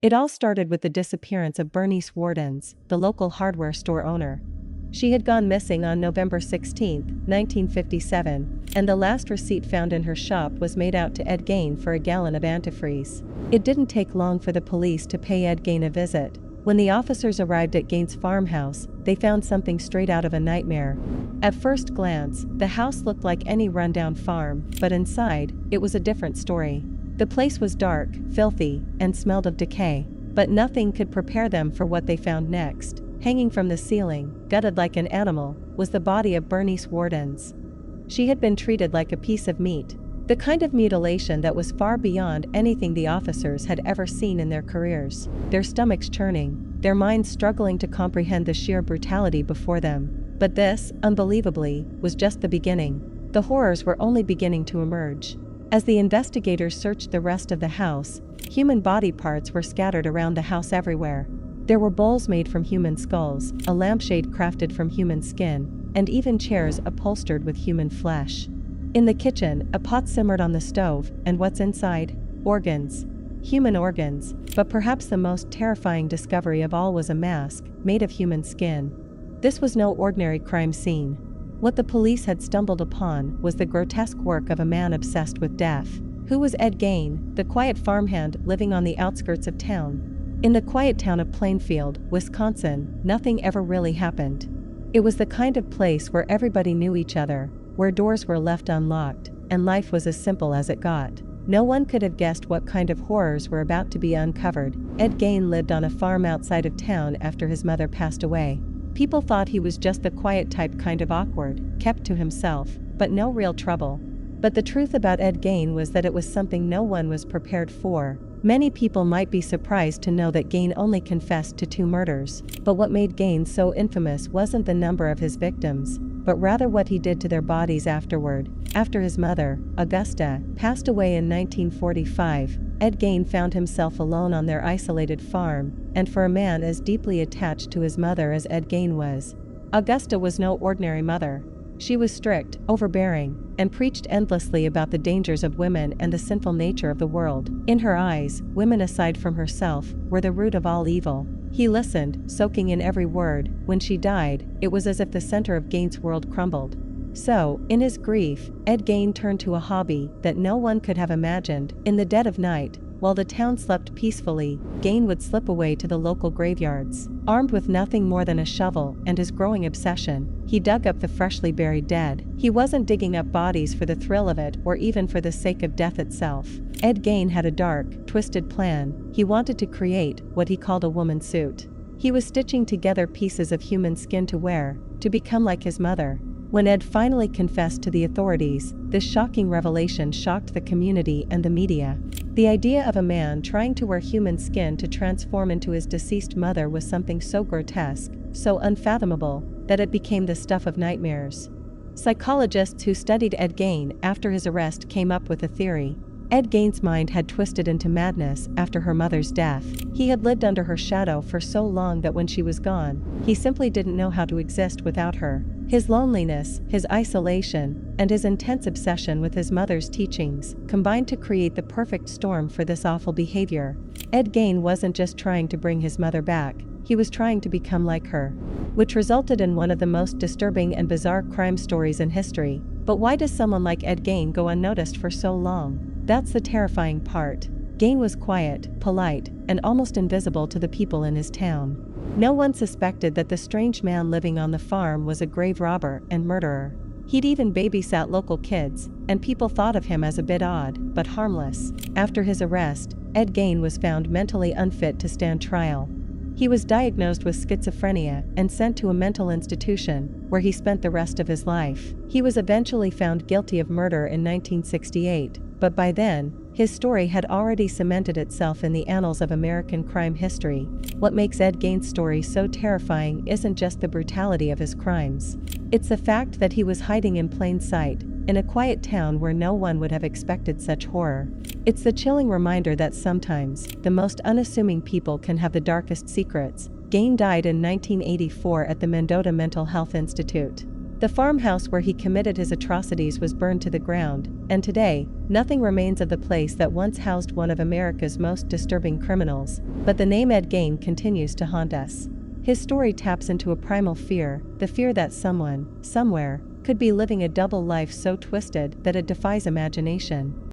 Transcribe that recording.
It all started with the disappearance of Bernice Wardens, the local hardware store owner. She had gone missing on November 16, 1957, and the last receipt found in her shop was made out to Ed Gein for a gallon of antifreeze. It didn't take long for the police to pay Ed Gein a visit. When the officers arrived at Gein's farmhouse, they found something straight out of a nightmare. At first glance, the house looked like any rundown farm, but inside, it was a different story. The place was dark, filthy, and smelled of decay, but nothing could prepare them for what they found next. Hanging from the ceiling, gutted like an animal, was the body of Bernice Wardens. She had been treated like a piece of meat, the kind of mutilation that was far beyond anything the officers had ever seen in their careers, their stomachs churning, their minds struggling to comprehend the sheer brutality before them. But this, unbelievably, was just the beginning. The horrors were only beginning to emerge. As the investigators searched the rest of the house, human body parts were scattered around the house everywhere. There were bowls made from human skulls, a lampshade crafted from human skin, and even chairs upholstered with human flesh. In the kitchen, a pot simmered on the stove, and what's inside? Organs. Human organs, but perhaps the most terrifying discovery of all was a mask, made of human skin. This was no ordinary crime scene. What the police had stumbled upon was the grotesque work of a man obsessed with death. Who was Ed Gein, the quiet farmhand living on the outskirts of town? In the quiet town of Plainfield, Wisconsin, nothing ever really happened. It was the kind of place where everybody knew each other, where doors were left unlocked, and life was as simple as it got. No one could have guessed what kind of horrors were about to be uncovered. Ed Gein lived on a farm outside of town after his mother passed away. People thought he was just the quiet type, kind of awkward, kept to himself, but no real trouble. But the truth about Ed Gein was that it was something no one was prepared for. Many people might be surprised to know that Gein only confessed to 2 murders, but what made Gein so infamous wasn't the number of his victims, but rather what he did to their bodies afterward. After his mother, Augusta, passed away in 1945, Ed Gein found himself alone on their isolated farm, and for a man as deeply attached to his mother as Ed Gein was, Augusta was no ordinary mother. She was strict, overbearing, and preached endlessly about the dangers of women and the sinful nature of the world. In her eyes, women aside from herself were the root of all evil. He listened, soaking in every word. When she died, it was as if the center of Gein's world crumbled. So, in his grief, Ed Gein turned to a hobby that no one could have imagined. In the dead of night, while the town slept peacefully, Gein would slip away to the local graveyards. Armed with nothing more than a shovel and his growing obsession, he dug up the freshly buried dead. He wasn't digging up bodies for the thrill of it or even for the sake of death itself. Ed Gein had a dark, twisted plan. He wanted to create what he called a woman suit. He was stitching together pieces of human skin to wear, to become like his mother. When Ed finally confessed to the authorities, this shocking revelation shocked the community and the media. The idea of a man trying to wear human skin to transform into his deceased mother was something so grotesque, so unfathomable, that it became the stuff of nightmares. Psychologists who studied Ed Gein after his arrest came up with a theory. Ed Gein's mind had twisted into madness after her mother's death. He had lived under her shadow for so long that when she was gone, he simply didn't know how to exist without her. His loneliness, his isolation, and his intense obsession with his mother's teachings combined to create the perfect storm for this awful behavior. Ed Gein wasn't just trying to bring his mother back, he was trying to become like her, which resulted in one of the most disturbing and bizarre crime stories in history. But why does someone like Ed Gein go unnoticed for so long? That's the terrifying part. Gein was quiet, polite, and almost invisible to the people in his town. No one suspected that the strange man living on the farm was a grave robber and murderer. He'd even babysat local kids, and people thought of him as a bit odd, but harmless. After his arrest, Ed Gein was found mentally unfit to stand trial. He was diagnosed with schizophrenia and sent to a mental institution, where he spent the rest of his life. He was eventually found guilty of murder in 1968, but by then, his story had already cemented itself in the annals of American crime history. What makes Ed Gein's story so terrifying isn't just the brutality of his crimes. It's the fact that he was hiding in plain sight, in a quiet town where no one would have expected such horror. It's the chilling reminder that sometimes, the most unassuming people can have the darkest secrets. Gein died in 1984 at the Mendota Mental Health Institute. The farmhouse where he committed his atrocities was burned to the ground, and today, nothing remains of the place that once housed one of America's most disturbing criminals, but the name Ed Gein continues to haunt us. His story taps into a primal fear, the fear that someone, somewhere, could be living a double life so twisted that it defies imagination.